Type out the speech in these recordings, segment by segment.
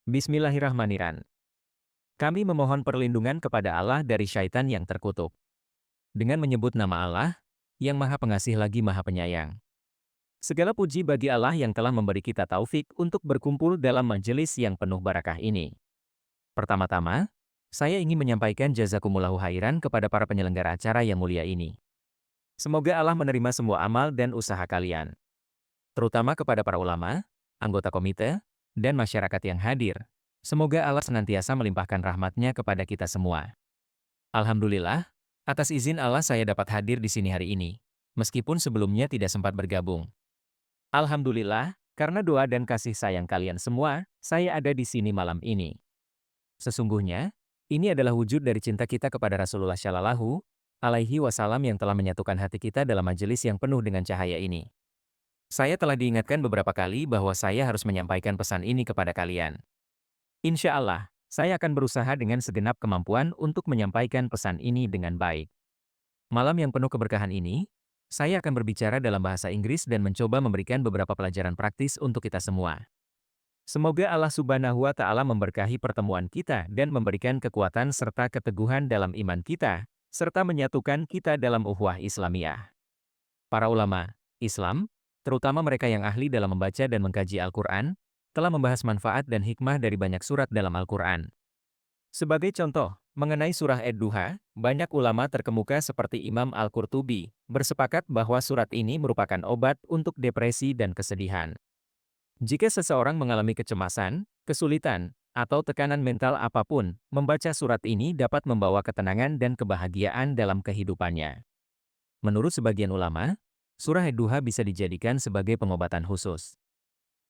Bismillahirrahmanirrahim. Kami memohon perlindungan kepada Allah dari syaitan yang terkutuk. Dengan menyebut nama Allah, yang Maha Pengasih lagi Maha Penyayang. Segala puji bagi Allah yang telah memberi kita taufik untuk berkumpul dalam majelis yang penuh barakah ini. Pertama-tama, saya ingin menyampaikan jazakumullahu khairan kepada para penyelenggara acara yang mulia ini. Semoga Allah menerima semua amal dan usaha kalian. Terutama kepada para ulama, anggota komite, dan masyarakat yang hadir. Semoga Allah senantiasa melimpahkan rahmat-Nya kepada kita semua. Alhamdulillah, atas izin Allah saya dapat hadir di sini hari ini, meskipun sebelumnya tidak sempat bergabung. Alhamdulillah, karena doa dan kasih sayang kalian semua, saya ada di sini malam ini. Sesungguhnya, ini adalah wujud dari cinta kita kepada Rasulullah Shallallahu Alaihi Wasallam yang telah menyatukan hati kita dalam majelis yang penuh dengan cahaya ini. Saya telah diingatkan beberapa kali bahwa saya harus menyampaikan pesan ini kepada kalian. Insya Allah, saya akan berusaha dengan segenap kemampuan untuk menyampaikan pesan ini dengan baik. Malam yang penuh keberkahan ini, saya akan berbicara dalam bahasa Inggris dan mencoba memberikan beberapa pelajaran praktis untuk kita semua. Semoga Allah Subhanahu wa Ta'ala memberkahi pertemuan kita dan memberikan kekuatan serta keteguhan dalam iman kita, serta menyatukan kita dalam ukhuwah Islamiyah. Para ulama Islam, terutama mereka yang ahli dalam membaca dan mengkaji Al-Quran, telah membahas manfaat dan hikmah dari banyak surat dalam Al-Quran. Sebagai contoh, mengenai surah Ad-Duha, banyak ulama terkemuka seperti Imam Al-Qurtubi, bersepakat bahwa surat ini merupakan obat untuk depresi dan kesedihan. Jika seseorang mengalami kecemasan, kesulitan, atau tekanan mental apapun, membaca surat ini dapat membawa ketenangan dan kebahagiaan dalam kehidupannya. Menurut sebagian ulama, surah Ad-Duha bisa dijadikan sebagai pengobatan khusus.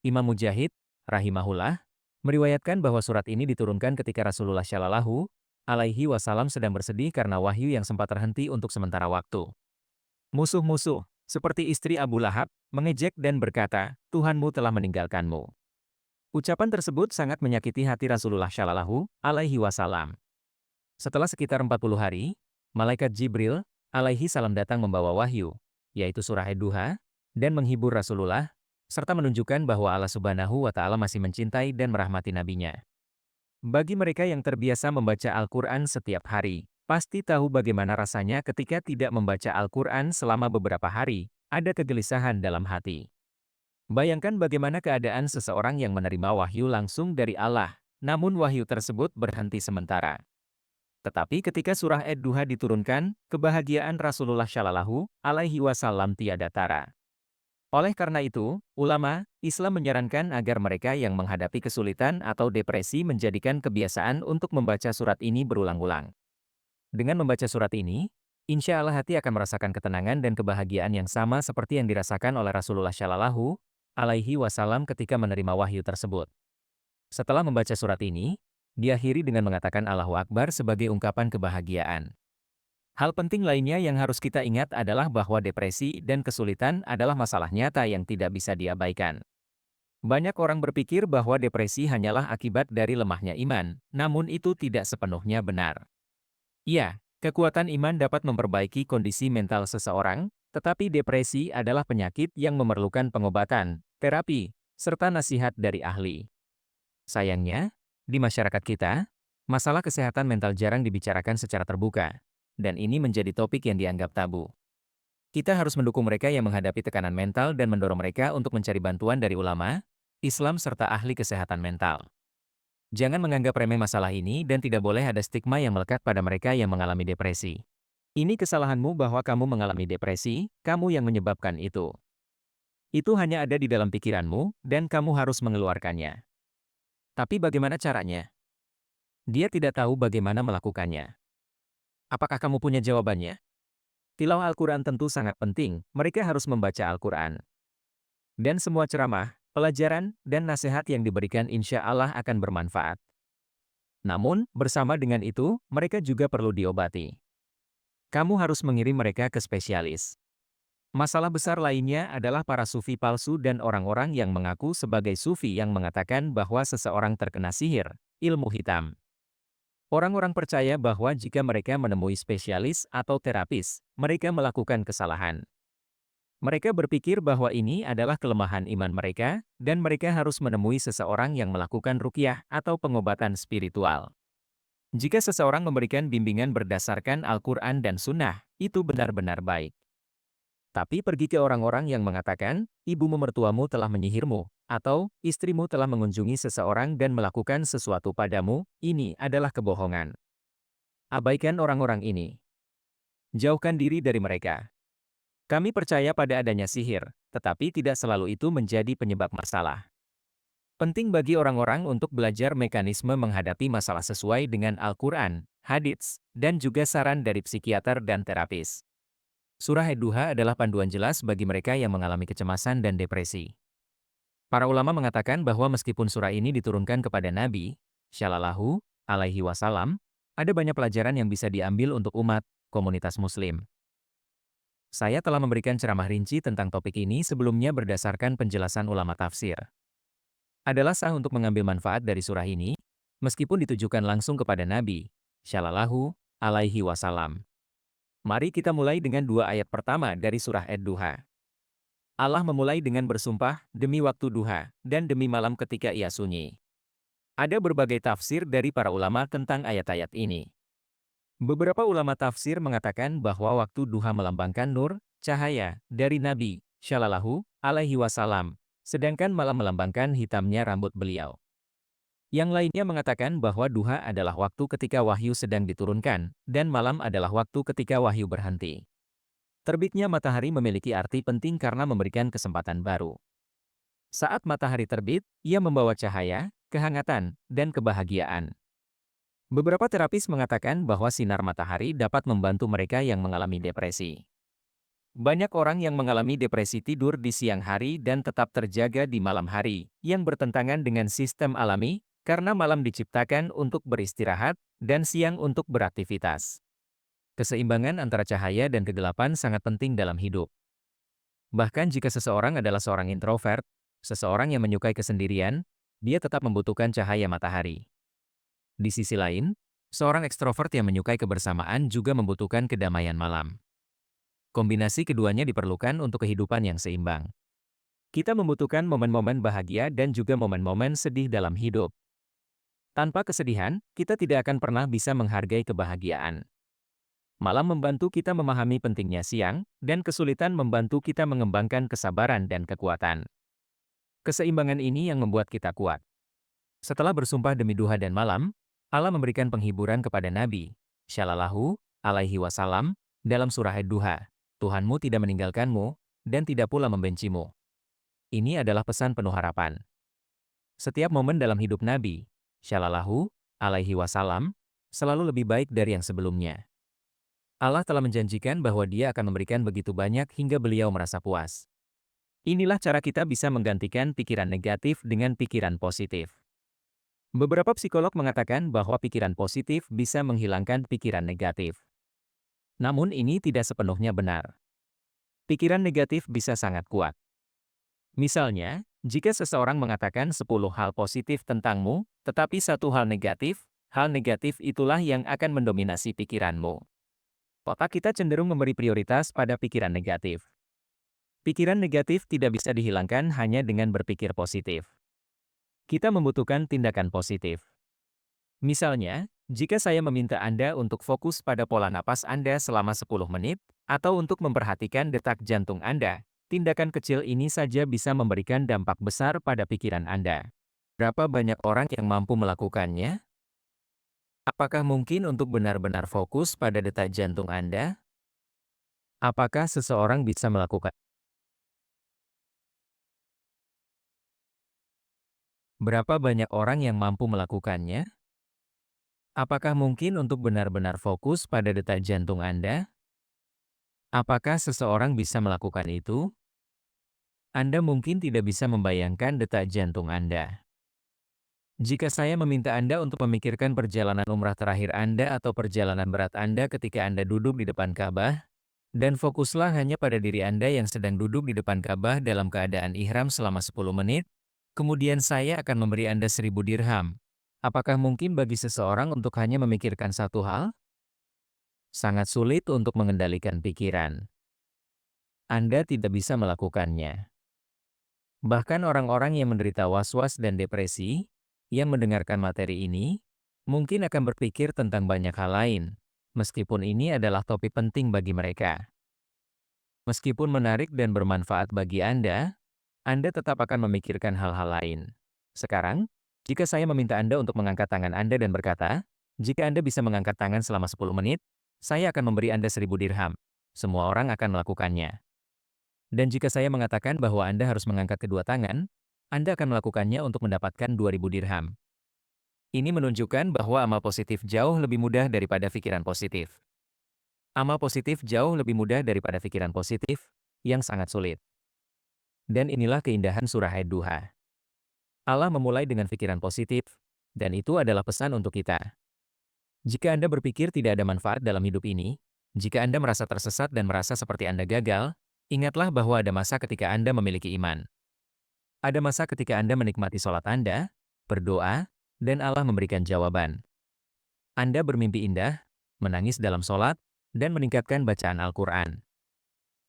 Imam Mujahid, rahimahullah, meriwayatkan bahwa surat ini diturunkan ketika Rasulullah Shallallahu Alaihi Wasallam sedang bersedih karena wahyu yang sempat terhenti untuk sementara waktu. Musuh-musuh, seperti istri Abu Lahab, mengejek dan berkata, Tuhanmu telah meninggalkanmu. Ucapan tersebut sangat menyakiti hati Rasulullah Shallallahu Alaihi Wasallam. Setelah sekitar 40 hari, malaikat Jibril alaihi salam datang membawa wahyu, yaitu surah Ad-Duha, dan menghibur Rasulullah, serta menunjukkan bahwa Allah Subhanahu wa Ta'ala masih mencintai dan merahmati nabinya. Bagi mereka yang terbiasa membaca Al-Quran setiap hari, pasti tahu bagaimana rasanya ketika tidak membaca Al-Quran selama beberapa hari, ada kegelisahan dalam hati. Bayangkan bagaimana keadaan seseorang yang menerima wahyu langsung dari Allah, namun wahyu tersebut berhenti sementara. Tetapi ketika surah Ad-Duha diturunkan, kebahagiaan Rasulullah Shallallahu Alaihi Wasallam tiada tara. Oleh karena itu, ulama Islam menyarankan agar mereka yang menghadapi kesulitan atau depresi menjadikan kebiasaan untuk membaca surat ini berulang-ulang. Dengan membaca surat ini, insya Allah hati akan merasakan ketenangan dan kebahagiaan yang sama seperti yang dirasakan oleh Rasulullah Shallallahu Alaihi Wasallam ketika menerima wahyu tersebut. Setelah membaca surat ini, diakhiri dengan mengatakan Allahu Akbar sebagai ungkapan kebahagiaan. Hal penting lainnya yang harus kita ingat adalah bahwa depresi dan kesulitan adalah masalah nyata yang tidak bisa diabaikan. Banyak orang berpikir bahwa depresi hanyalah akibat dari lemahnya iman, namun itu tidak sepenuhnya benar. Iya, kekuatan iman dapat memperbaiki kondisi mental seseorang, tetapi depresi adalah penyakit yang memerlukan pengobatan, terapi, serta nasihat dari ahli. Sayangnya, di masyarakat kita, masalah kesehatan mental jarang dibicarakan secara terbuka, dan ini menjadi topik yang dianggap tabu. Kita harus mendukung mereka yang menghadapi tekanan mental dan mendorong mereka untuk mencari bantuan dari ulama, Islam serta ahli kesehatan mental. Jangan menganggap remeh masalah ini dan tidak boleh ada stigma yang melekat pada mereka yang mengalami depresi. Ini kesalahanmu bahwa kamu mengalami depresi, kamu yang menyebabkan itu. Itu hanya ada di dalam pikiranmu, dan kamu harus mengeluarkannya. Tapi bagaimana caranya? Dia tidak tahu bagaimana melakukannya. Apakah kamu punya jawabannya? Tilawah Al-Quran tentu sangat penting, mereka harus membaca Al-Quran. Dan semua ceramah, pelajaran, dan nasihat yang diberikan insya Allah akan bermanfaat. Namun, bersama dengan itu, mereka juga perlu diobati. Kamu harus mengirim mereka ke spesialis. Masalah besar lainnya adalah para sufi palsu dan orang-orang yang mengaku sebagai sufi yang mengatakan bahwa seseorang terkena sihir, ilmu hitam. Orang-orang percaya bahwa jika mereka menemui spesialis atau terapis, mereka melakukan kesalahan. Mereka berpikir bahwa ini adalah kelemahan iman mereka, dan mereka harus menemui seseorang yang melakukan ruqyah atau pengobatan spiritual. Jika seseorang memberikan bimbingan berdasarkan Al-Quran dan Sunnah, itu benar-benar baik. Tapi pergi ke orang-orang yang mengatakan, ibumu mertuamu telah menyihirmu, atau istrimu telah mengunjungi seseorang dan melakukan sesuatu padamu, ini adalah kebohongan. Abaikan orang-orang ini. Jauhkan diri dari mereka. Kami percaya pada adanya sihir, tetapi tidak selalu itu menjadi penyebab masalah. Penting bagi orang-orang untuk belajar mekanisme menghadapi masalah sesuai dengan Al-Quran, hadits, dan juga saran dari psikiater dan terapis. Surah Ad-Duha adalah panduan jelas bagi mereka yang mengalami kecemasan dan depresi. Para ulama mengatakan bahwa meskipun surah ini diturunkan kepada Nabi, Shallallahu Alaihi Wasallam, ada banyak pelajaran yang bisa diambil untuk umat, komunitas Muslim. Saya telah memberikan ceramah rinci tentang topik ini sebelumnya berdasarkan penjelasan ulama tafsir. Adalah sah untuk mengambil manfaat dari surah ini, meskipun ditujukan langsung kepada Nabi, Shallallahu Alaihi Wasallam. Mari kita mulai dengan dua ayat pertama dari surah Ad-Duha. Allah memulai dengan bersumpah, demi waktu duha, dan demi malam ketika ia sunyi. Ada berbagai tafsir dari para ulama tentang ayat-ayat ini. Beberapa ulama tafsir mengatakan bahwa waktu duha melambangkan nur, cahaya, dari Nabi, Shallallahu Alaihi Wasallam, sedangkan malam melambangkan hitamnya rambut beliau. Yang lainnya mengatakan bahwa duha adalah waktu ketika wahyu sedang diturunkan, dan malam adalah waktu ketika wahyu berhenti. Terbitnya matahari memiliki arti penting karena memberikan kesempatan baru. Saat matahari terbit, ia membawa cahaya, kehangatan, dan kebahagiaan. Beberapa terapis mengatakan bahwa sinar matahari dapat membantu mereka yang mengalami depresi. Banyak orang yang mengalami depresi tidur di siang hari dan tetap terjaga di malam hari, yang bertentangan dengan sistem alami, karena malam diciptakan untuk beristirahat, dan siang untuk beraktivitas. Keseimbangan antara cahaya dan kegelapan sangat penting dalam hidup. Bahkan jika seseorang adalah seorang introvert, seseorang yang menyukai kesendirian, dia tetap membutuhkan cahaya matahari. Di sisi lain, seorang ekstrovert yang menyukai kebersamaan juga membutuhkan kedamaian malam. Kombinasi keduanya diperlukan untuk kehidupan yang seimbang. Kita membutuhkan momen-momen bahagia dan juga momen-momen sedih dalam hidup. Tanpa kesedihan, kita tidak akan pernah bisa menghargai kebahagiaan. Malam membantu kita memahami pentingnya siang, dan kesulitan membantu kita mengembangkan kesabaran dan kekuatan. Keseimbangan ini yang membuat kita kuat. Setelah bersumpah demi duha dan malam, Allah memberikan penghiburan kepada Nabi, Shallallahu Alaihi Wasallam, dalam surah Ad-Duha. Tuhanmu tidak meninggalkanmu, dan tidak pula membencimu. Ini adalah pesan penuh harapan. Setiap momen dalam hidup Nabi, Shallallahu Alaihi Wasallam, selalu lebih baik dari yang sebelumnya. Allah telah menjanjikan bahwa Dia akan memberikan begitu banyak hingga beliau merasa puas. Inilah cara kita bisa menggantikan pikiran negatif dengan pikiran positif. Beberapa psikolog mengatakan bahwa pikiran positif bisa menghilangkan pikiran negatif. Namun ini tidak sepenuhnya benar. Pikiran negatif bisa sangat kuat. Misalnya, jika seseorang mengatakan 10 hal positif tentangmu, tetapi satu hal negatif itulah yang akan mendominasi pikiranmu. Otak kita cenderung memberi prioritas pada pikiran negatif. Pikiran negatif tidak bisa dihilangkan hanya dengan berpikir positif. Kita membutuhkan tindakan positif. Misalnya, jika saya meminta Anda untuk fokus pada pola napas Anda selama 10 menit, atau untuk memperhatikan detak jantung Anda, tindakan kecil ini saja bisa memberikan dampak besar pada pikiran Anda. Berapa banyak orang yang mampu melakukannya? Apakah mungkin untuk benar-benar fokus pada detak jantung Anda? Apakah seseorang bisa melakukan? Berapa banyak orang yang mampu melakukannya? Apakah mungkin untuk benar-benar fokus pada detak jantung Anda? Apakah seseorang bisa melakukan itu? Anda mungkin tidak bisa membayangkan detak jantung Anda. Jika saya meminta Anda untuk memikirkan perjalanan umrah terakhir Anda atau perjalanan berat Anda ketika Anda duduk di depan Ka'bah, dan fokuslah hanya pada diri Anda yang sedang duduk di depan Ka'bah dalam keadaan ihram selama 10 menit, kemudian saya akan memberi Anda 1000 dirham. Apakah mungkin bagi seseorang untuk hanya memikirkan satu hal? Sangat sulit untuk mengendalikan pikiran. Anda tidak bisa melakukannya. Bahkan orang-orang yang menderita was-was dan depresi, yang mendengarkan materi ini, mungkin akan berpikir tentang banyak hal lain, meskipun ini adalah topik penting bagi mereka. Meskipun menarik dan bermanfaat bagi Anda tetap akan memikirkan hal-hal lain. Sekarang, jika saya meminta Anda untuk mengangkat tangan Anda dan berkata, jika Anda bisa mengangkat tangan selama 10 menit, saya akan memberi Anda 1.000 dirham. Semua orang akan melakukannya. Dan jika saya mengatakan bahwa Anda harus mengangkat kedua tangan, Anda akan melakukannya untuk mendapatkan 2.000 dirham. Ini menunjukkan bahwa amal positif jauh lebih mudah daripada pikiran positif. Amal positif jauh lebih mudah daripada pikiran positif, yang sangat sulit. Dan inilah keindahan surah Ad-Duha. Allah memulai dengan pikiran positif, dan itu adalah pesan untuk kita. Jika Anda berpikir tidak ada manfaat dalam hidup ini, jika Anda merasa tersesat dan merasa seperti Anda gagal, ingatlah bahwa ada masa ketika Anda memiliki iman. Ada masa ketika Anda menikmati sholat Anda, berdoa, dan Allah memberikan jawaban. Anda bermimpi indah, menangis dalam sholat, dan meningkatkan bacaan Al-Quran.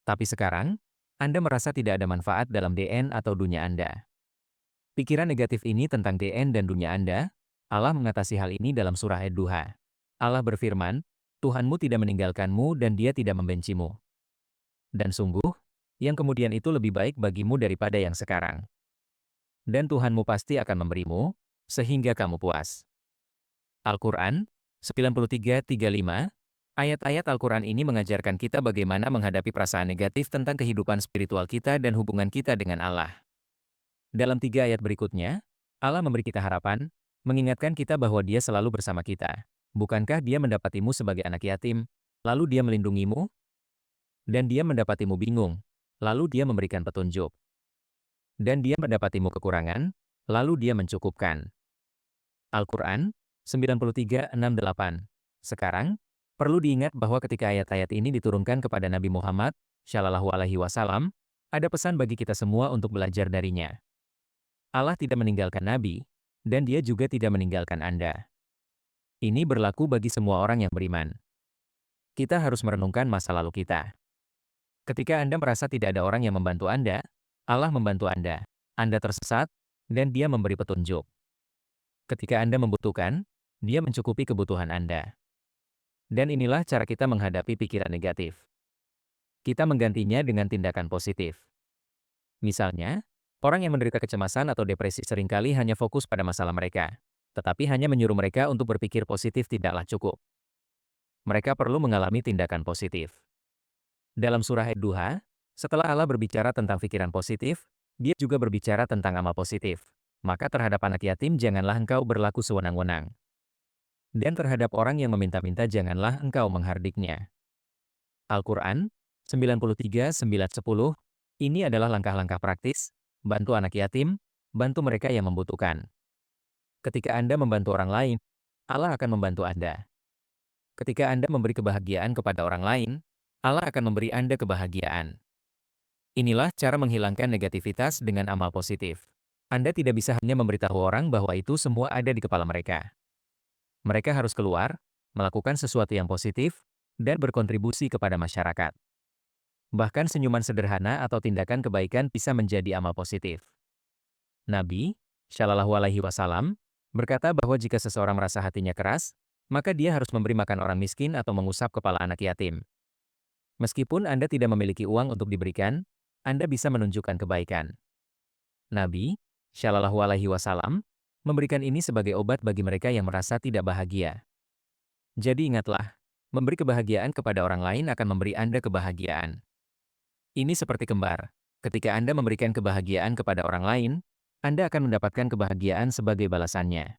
Tapi sekarang, Anda merasa tidak ada manfaat dalam DN atau dunia Anda. Pikiran negatif ini tentang DN dan dunia Anda, Allah mengatasi hal ini dalam surah Ad-Duha. Allah berfirman, Tuhanmu tidak meninggalkanmu dan dia tidak membencimu. Dan sungguh, yang kemudian itu lebih baik bagimu daripada yang sekarang. Dan Tuhanmu pasti akan memberimu, sehingga kamu puas. Al-Quran, 93:35, ayat-ayat Al-Quran ini mengajarkan kita bagaimana menghadapi perasaan negatif tentang kehidupan spiritual kita dan hubungan kita dengan Allah. Dalam 3 ayat berikutnya, Allah memberi kita harapan, mengingatkan kita bahwa Dia selalu bersama kita. Bukankah Dia mendapatimu sebagai anak yatim, lalu Dia melindungimu? Dan Dia mendapatimu bingung, lalu Dia memberikan petunjuk. Dan Dia mendapatimu kekurangan, lalu Dia mencukupkan. Al-Quran, 93:68. Sekarang, perlu diingat bahwa ketika ayat-ayat ini diturunkan kepada Nabi Muhammad, Shallallahu Alaihi Wasallam, ada pesan bagi kita semua untuk belajar darinya. Allah tidak meninggalkan Nabi, dan Dia juga tidak meninggalkan Anda. Ini berlaku bagi semua orang yang beriman. Kita harus merenungkan masa lalu kita. Ketika Anda merasa tidak ada orang yang membantu Anda, Allah membantu Anda. Anda tersesat, dan Dia memberi petunjuk. Ketika Anda membutuhkan, Dia mencukupi kebutuhan Anda. Dan inilah cara kita menghadapi pikiran negatif. Kita menggantinya dengan tindakan positif. Misalnya, orang yang menderita kecemasan atau depresi seringkali hanya fokus pada masalah mereka, tetapi hanya menyuruh mereka untuk berpikir positif tidaklah cukup. Mereka perlu mengalami tindakan positif. Dalam surah Ad-Duha, setelah Allah berbicara tentang pikiran positif, Dia juga berbicara tentang amal positif. Maka terhadap anak yatim janganlah engkau berlaku sewenang-wenang. Dan terhadap orang yang meminta-minta janganlah engkau menghardiknya. Al-Quran, 93:9-10, ini adalah langkah-langkah praktis, bantu anak yatim, bantu mereka yang membutuhkan. Ketika Anda membantu orang lain, Allah akan membantu Anda. Ketika Anda memberi kebahagiaan kepada orang lain, Allah akan memberi Anda kebahagiaan. Inilah cara menghilangkan negativitas dengan amal positif. Anda tidak bisa hanya memberitahu orang bahwa itu semua ada di kepala mereka. Mereka harus keluar, melakukan sesuatu yang positif, dan berkontribusi kepada masyarakat. Bahkan senyuman sederhana atau tindakan kebaikan bisa menjadi amal positif. Nabi, Shallallahu Alaihi Wasallam, berkata bahwa jika seseorang merasa hatinya keras, maka dia harus memberi makan orang miskin atau mengusap kepala anak yatim. Meskipun Anda tidak memiliki uang untuk diberikan, Anda bisa menunjukkan kebaikan. Nabi, Shallallahu Alaihi Wasallam, memberikan ini sebagai obat bagi mereka yang merasa tidak bahagia. Jadi ingatlah, memberi kebahagiaan kepada orang lain akan memberi Anda kebahagiaan. Ini seperti kembar. Ketika Anda memberikan kebahagiaan kepada orang lain, Anda akan mendapatkan kebahagiaan sebagai balasannya.